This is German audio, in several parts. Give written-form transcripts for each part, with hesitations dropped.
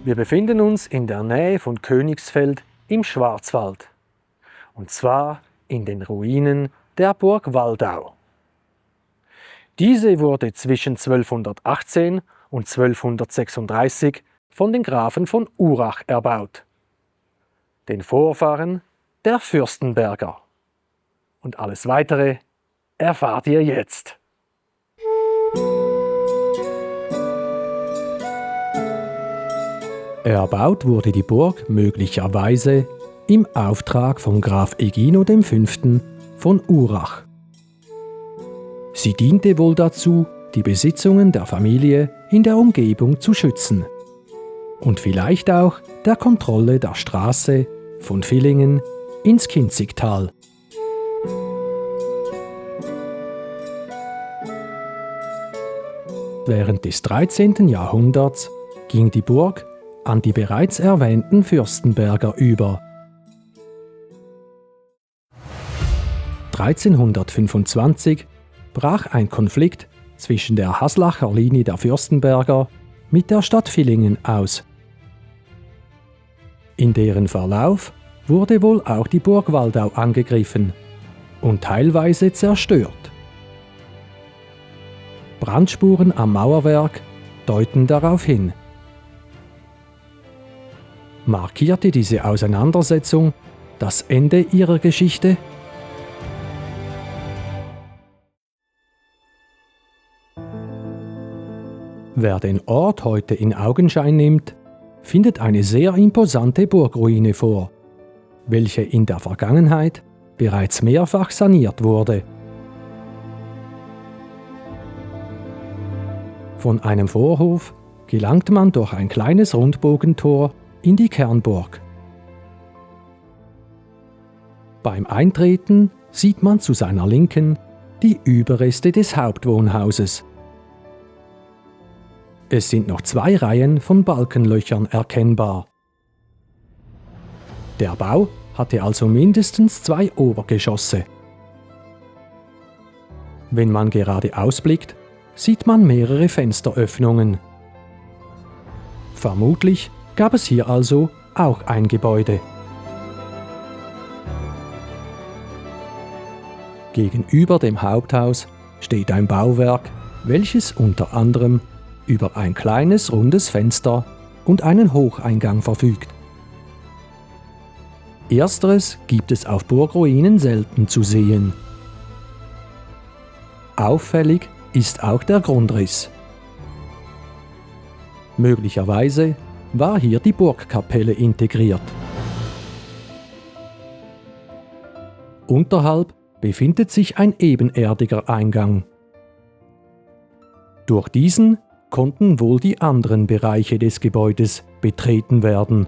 Wir befinden uns in der Nähe von Königsfeld im Schwarzwald. Und zwar in den Ruinen der Burg Waldau. Diese wurde zwischen 1218 und 1236 von den Grafen von Urach erbaut, den Vorfahren der Fürstenberger. Und alles Weitere erfahrt ihr jetzt. Erbaut wurde die Burg möglicherweise im Auftrag von Graf Egino V. von Urach. Sie diente wohl dazu, die Besitzungen der Familie in der Umgebung zu schützen und vielleicht auch der Kontrolle der Straße von Villingen ins Kinzigtal. Während des 13. Jahrhunderts ging die Burg an die bereits erwähnten Fürstenberger über. 1325 brach ein Konflikt zwischen der Haslacher Linie der Fürstenberger mit der Stadt Villingen aus. In deren Verlauf wurde wohl auch die Burg Waldau angegriffen und teilweise zerstört. Brandspuren am Mauerwerk deuten darauf hin. Markierte diese Auseinandersetzung das Ende ihrer Geschichte? Wer den Ort heute in Augenschein nimmt, findet eine sehr imposante Burgruine vor, welche in der Vergangenheit bereits mehrfach saniert wurde. Von einem Vorhof gelangt man durch ein kleines Rundbogentor in die Kernburg. Beim Eintreten sieht man zu seiner Linken die Überreste des Hauptwohnhauses. Es sind noch 2 Reihen von Balkenlöchern erkennbar. Der Bau hatte also mindestens 2 Obergeschosse. Wenn man geradeaus blickt, sieht man mehrere Fensteröffnungen. Vermutlich gab es hier also auch ein Gebäude. Gegenüber dem Haupthaus steht ein Bauwerk, welches unter anderem über ein kleines rundes Fenster und einen Hocheingang verfügt. Ersteres gibt es auf Burgruinen selten zu sehen. Auffällig ist auch der Grundriss. Möglicherweise war hier die Burgkapelle integriert. Unterhalb befindet sich ein ebenerdiger Eingang. Durch diesen konnten wohl die anderen Bereiche des Gebäudes betreten werden.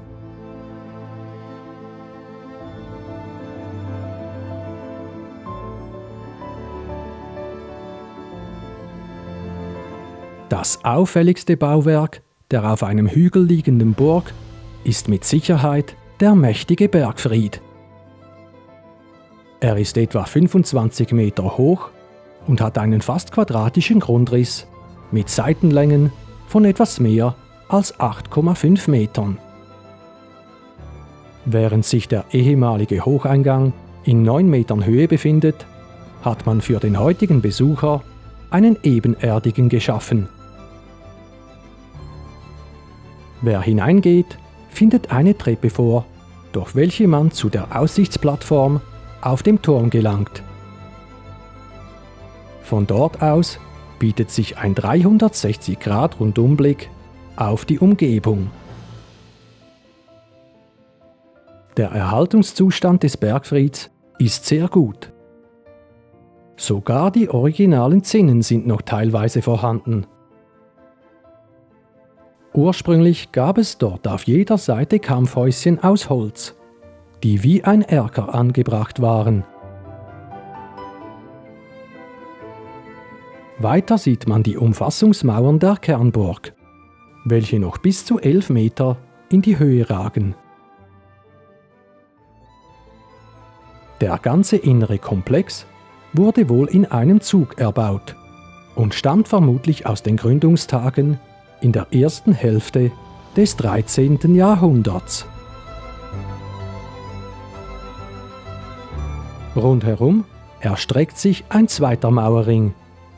Das auffälligste Bauwerk der auf einem Hügel liegenden Burg ist mit Sicherheit der mächtige Bergfried. Er ist etwa 25 Meter hoch und hat einen fast quadratischen Grundriss mit Seitenlängen von etwas mehr als 8,5 Metern. Während sich der ehemalige Hocheingang in 9 Metern Höhe befindet, hat man für den heutigen Besucher einen ebenerdigen geschaffen. Wer hineingeht, findet eine Treppe vor, durch welche man zu der Aussichtsplattform auf dem Turm gelangt. Von dort aus bietet sich ein 360-Grad-Rundumblick auf die Umgebung. Der Erhaltungszustand des Bergfrieds ist sehr gut. Sogar die originalen Zinnen sind noch teilweise vorhanden. Ursprünglich gab es dort auf jeder Seite Kampfhäuschen aus Holz, die wie ein Erker angebracht waren. Weiter sieht man die Umfassungsmauern der Kernburg, welche noch bis zu 11 Meter in die Höhe ragen. Der ganze innere Komplex wurde wohl in einem Zug erbaut und stammt vermutlich aus den Gründungstagen in der ersten Hälfte des 13. Jahrhunderts. Rundherum erstreckt sich ein zweiter Mauerring,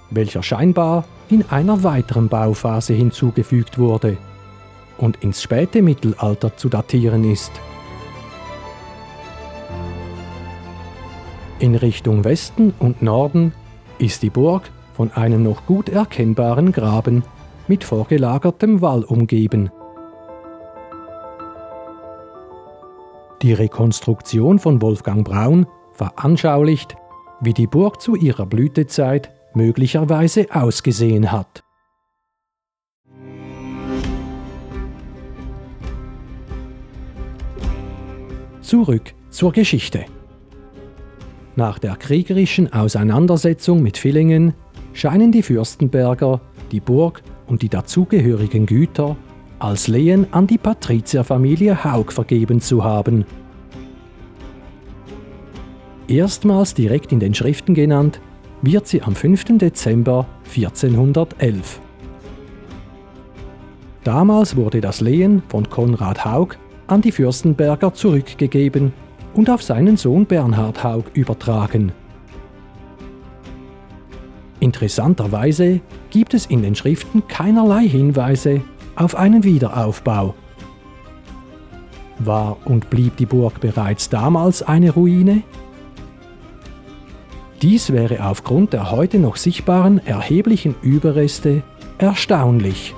welcher scheinbar in einer weiteren Bauphase hinzugefügt wurde und ins späte Mittelalter zu datieren ist. In Richtung Westen und Norden ist die Burg von einem noch gut erkennbaren Graben mit vorgelagertem Wall umgeben. Die Rekonstruktion von Wolfgang Braun veranschaulicht, wie die Burg zu ihrer Blütezeit möglicherweise ausgesehen hat. Zurück zur Geschichte. Nach der kriegerischen Auseinandersetzung mit Villingen scheinen die Fürstenberger die Burg und die dazugehörigen Güter als Lehen an die Patrizierfamilie Haug vergeben zu haben. Erstmals direkt in den Schriften genannt wird sie am 5. Dezember 1411. Damals wurde das Lehen von Konrad Haug an die Fürstenberger zurückgegeben und auf seinen Sohn Bernhard Haug übertragen. Interessanterweise gibt es in den Schriften keinerlei Hinweise auf einen Wiederaufbau. War und blieb die Burg bereits damals eine Ruine? Dies wäre aufgrund der heute noch sichtbaren erheblichen Überreste erstaunlich.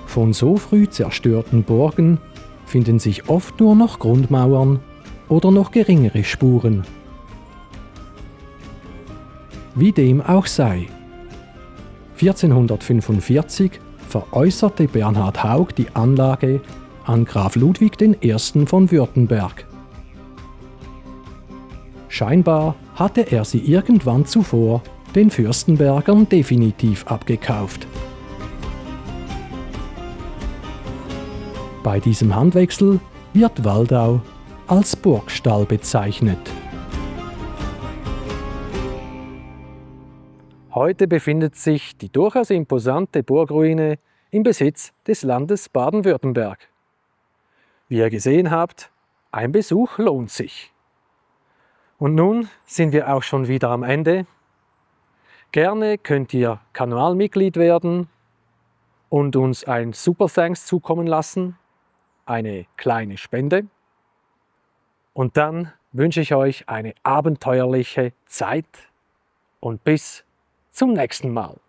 Von so früh zerstörten Burgen finden sich oft nur noch Grundmauern oder noch geringere Spuren. Wie dem auch sei. 1445 veräußerte Bernhard Haug die Anlage an Graf Ludwig I. von Württemberg. Scheinbar hatte er sie irgendwann zuvor den Fürstenbergern definitiv abgekauft. Bei diesem Handwechsel wird Waldau als Burgstall bezeichnet. Heute befindet sich die durchaus imposante Burgruine im Besitz des Landes Baden-Württemberg. Wie ihr gesehen habt, ein Besuch lohnt sich. Und nun sind wir auch schon wieder am Ende. Gerne könnt ihr Kanalmitglied werden und uns ein Super Thanks zukommen lassen, eine kleine Spende. Und dann wünsche ich euch eine abenteuerliche Zeit und bis zum nächsten Mal.